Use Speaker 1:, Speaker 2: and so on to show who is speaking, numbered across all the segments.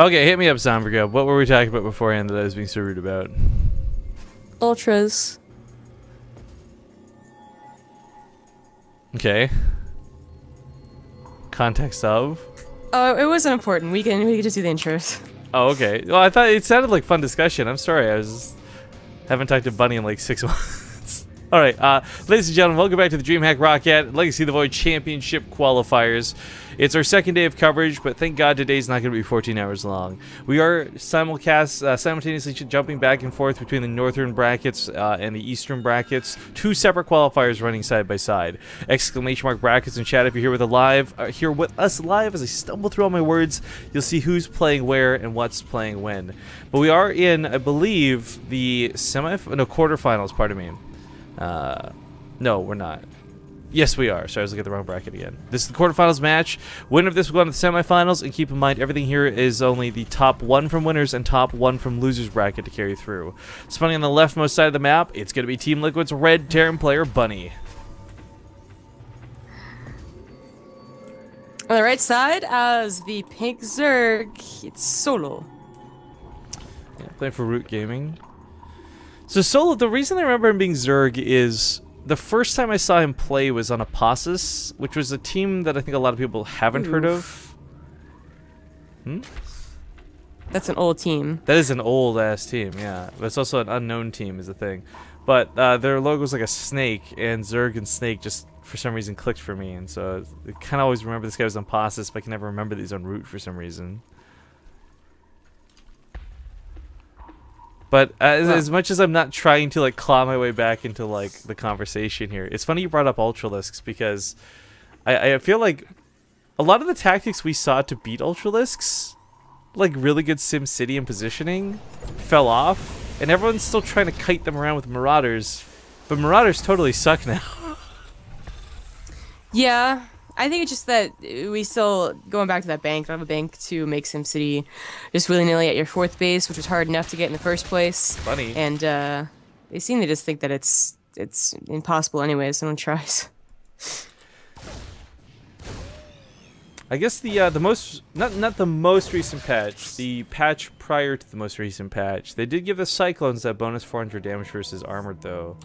Speaker 1: Okay, hit me up, Sombrgo. What were we talking about beforehand that I was being so rude about?
Speaker 2: Ultras.
Speaker 1: Okay. Context of?
Speaker 2: Oh, it wasn't important. We can just do the intros.
Speaker 1: Oh, okay. Well, I thought it sounded like fun discussion. I'm sorry. Haven't talked to Bunny in like 6 months. All right, ladies and gentlemen, welcome back to the Dreamhack Rocket Legacy of the Void Championship Qualifiers. It's our second day of coverage, but thank God today's not going to be 14 hours long. We are simultaneously jumping back and forth between the northern brackets and the eastern brackets. 2 separate qualifiers running side by side. Exclamation mark brackets in chat if you're here with us live. As I stumble through all my words, you'll see who's playing where and what's playing when. But we are in, I believe, the quarterfinals. Pardon me. No, we're not. Yes, we are. Sorry, I was looking at the wrong bracket again. This is the quarterfinals match. Winner of this will go on to the semifinals, and keep in mind, everything here is only the top 1 from winners and top 1 from losers bracket to carry through. Spawning on the leftmost side of the map, it's going to be Team Liquid's red Terran player, Bunny.
Speaker 2: On the right side, as the pink Zerg, it's SolO.
Speaker 1: Yeah, playing for Root Gaming. So SolO, the reason I remember him being Zerg is the first time I saw him play was on Apostas, which was a team that I think a lot of people haven't heard of. Hmm?
Speaker 2: That's an old team.
Speaker 1: That is an old-ass team, yeah. But it's also an unknown team is the thing. But their logo's like a snake, and Zerg and Snake just, for some reason, clicked for me. And so I kind of always remember this guy was on Apostas, but I can never remember that he's on Root for some reason. But as much as I'm not trying to like claw my way back into like the conversation here, it's funny you brought up Ultralisks because I feel like a lot of the tactics we saw to beat Ultralisks, like really good SimCity and positioning, fell off, and everyone's still trying to kite them around with Marauders, but Marauders totally suck now.
Speaker 2: Yeah. I think it's just that we still, going back to that bank, don't have a bank to make SimCity just willy-nilly at your 4th base, which was hard enough to get in the first place.
Speaker 1: Funny.
Speaker 2: And they seem to just think that it's impossible anyway, so no one tries.
Speaker 1: I guess the most, not the most recent patch, the patch prior to the most recent patch, they did give the Cyclones that bonus 400 damage versus armored though.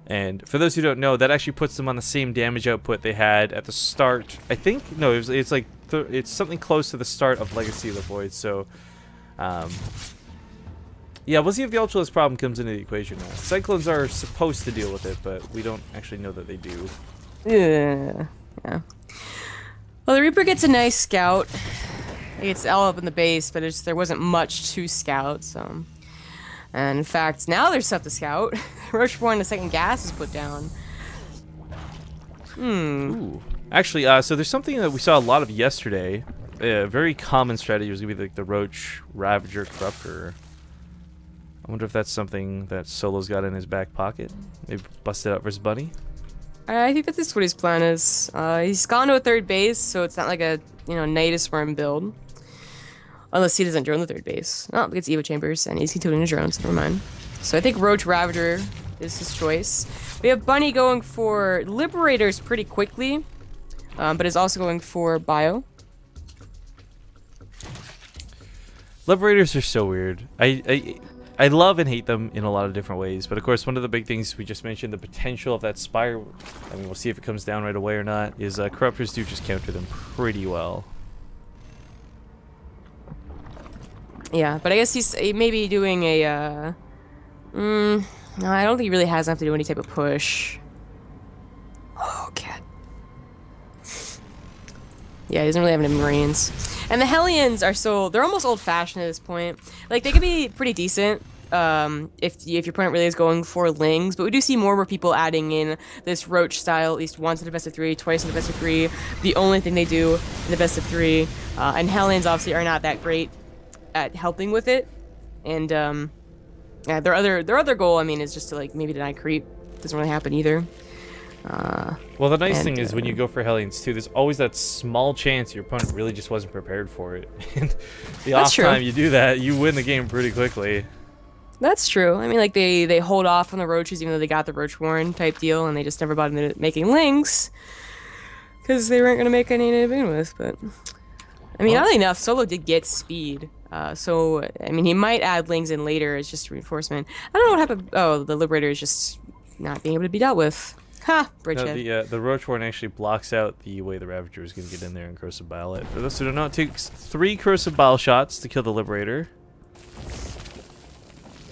Speaker 1: And for those who don't know, that actually puts them on the same damage output they had at the start. I think no, it's like it's something close to the start of Legacy of the Void. So, yeah, we'll see if the Ultralisk problem comes into the equation now. Cyclones are supposed to deal with it, but we don't actually know that they do.
Speaker 2: Yeah. Well, the Reaper gets a nice scout. It's all up in the base, but there wasn't much to scout, so. And in fact, now there's stuff to scout. Rocheborn, the second gas is put down.
Speaker 1: Ooh. Actually, so there's something that we saw a lot of yesterday. A very common strategy was going to be like the Roach Ravager Corruptor. I wonder if that's something that SolO's got in his back pocket. Maybe bust it out versus Bunny.
Speaker 2: I think that's what his plan is. He's gone to a 3rd base, so it's not like a Nidus Worm build. Unless he doesn't drone the 3rd base. Oh, it's Evo Chambers, and he's continuing to drone, so never mind. So I think Roach Ravager is his choice. We have Bunny going for Liberators pretty quickly, but is also going for Bio.
Speaker 1: Liberators are so weird. I love and hate them in a lot of different ways, but of course one of the big things we just mentioned, the potential of that Spire, I mean we'll see if it comes down right away or not, is Corruptors do just counter them pretty well.
Speaker 2: Yeah, but I guess he's maybe doing a, no, I don't think he really has enough to do any type of push. Oh, cat. Yeah, he doesn't really have any Marines. And the Hellions are they're almost old-fashioned at this point. Like, they can be pretty decent, if your opponent really is going for Lings, but we do see more people adding in this Roach style, at least once in the best of 3, twice in the best of 3, the only thing they do in the best of 3, and Hellions obviously are not that great at helping with it, and yeah, their other goal, I mean, is just to like maybe deny creep. Doesn't really happen either.
Speaker 1: Well, the nice thing is when you go for Hellions too, there's always that small chance your opponent really just wasn't prepared for it. And the off time you do that, you win the game pretty quickly.
Speaker 2: That's true. I mean, like they hold off on the roaches even though they got the roach warren type deal, and they just never bothered into making links because they weren't gonna make any to begin with. But I mean, oddly enough, SolO did get speed So, I mean, he might add Lings in later as just reinforcement. I don't know what happened. Oh, the Liberator is just not being able to be dealt with. Ha! Bridgehead.
Speaker 1: No, the Roachborn actually blocks out the way the Ravager is going to get in there and Corrosive Bile it. For those who don't know, it takes 3 Corrosive Bile shots to kill the Liberator.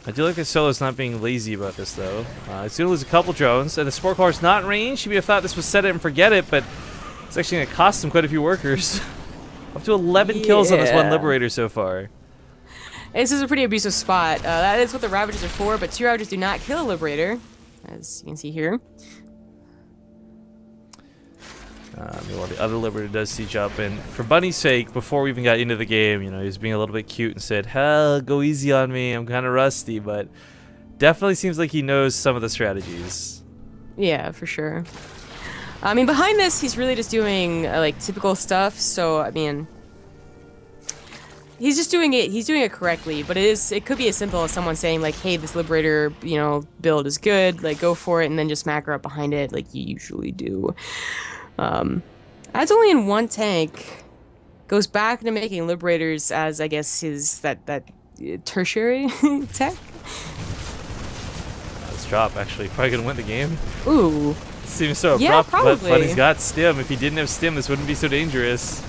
Speaker 1: I do like that SolO's not being lazy about this, though. It's going to lose a couple drones, and the Spore Collar's not in range. You may have thought this was set it and forget it, but it's actually going to cost him quite a few workers. Up to 11 kills on this one Liberator so far.
Speaker 2: This is a pretty abusive spot. That is what the Ravagers are for, but 2 Ravagers do not kill a Liberator, as you can see here.
Speaker 1: Meanwhile, the other Liberator does siege up, and for Bunny's sake, before we even got into the game, you know, he was being a little bit cute and said, "Hell, go easy on me. I'm kind of rusty," but definitely seems like he knows some of the strategies.
Speaker 2: Yeah, for sure. I mean, behind this, he's really just doing like typical stuff. So I mean, he's just doing it. He's doing it correctly, but it could be as simple as someone saying like, "Hey, this Liberator, you know, build is good. Like, go for it," and then just macro up behind it, like you usually do. Adds only in 1 tank. Goes back into making Liberators as, I guess, his that tertiary tech.
Speaker 1: Let's drop. Actually, probably gonna win the game.
Speaker 2: Ooh.
Speaker 1: Seems so
Speaker 2: yeah,
Speaker 1: abrupt,
Speaker 2: probably.
Speaker 1: but he's got Stim. If he didn't have Stim, this wouldn't be so dangerous.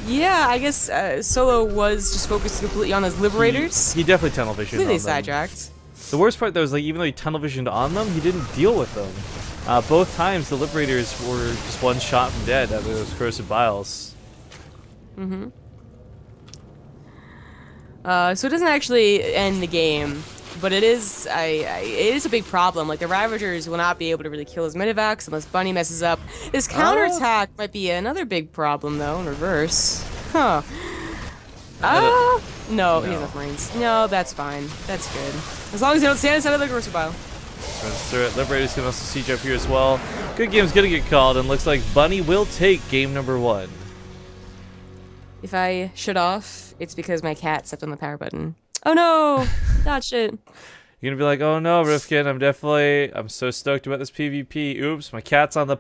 Speaker 2: Yeah, I guess SolO was just focused completely on his Liberators.
Speaker 1: He definitely tunnel visioned on them.
Speaker 2: Completely sidetracked.
Speaker 1: The worst part, though, is like even though he tunnel visioned on them, he didn't deal with them. Both times, the Liberators were just 1 shot from dead out of those Corrosive Biles.
Speaker 2: Mm-hmm. So it doesn't actually end the game, but it is it is a big problem. Like, the Ravagers will not be able to really kill his Medivacs unless Bunny messes up. This counterattack might be another big problem, though, in reverse. Huh. No, he has enough Marines. No, that's fine. That's good. As long as they don't stand inside of the Corrosive Bile.
Speaker 1: Runs through it. Liberators can also siege up here as well. Good game's gonna get called, and looks like Bunny will take game number 1.
Speaker 2: If I shut off, it's because my cat stepped on the power button. Oh no! Dodged it.
Speaker 1: You're gonna be like, "Oh no, Rifkin, I'm so stoked about this PvP. Oops, my cat's on the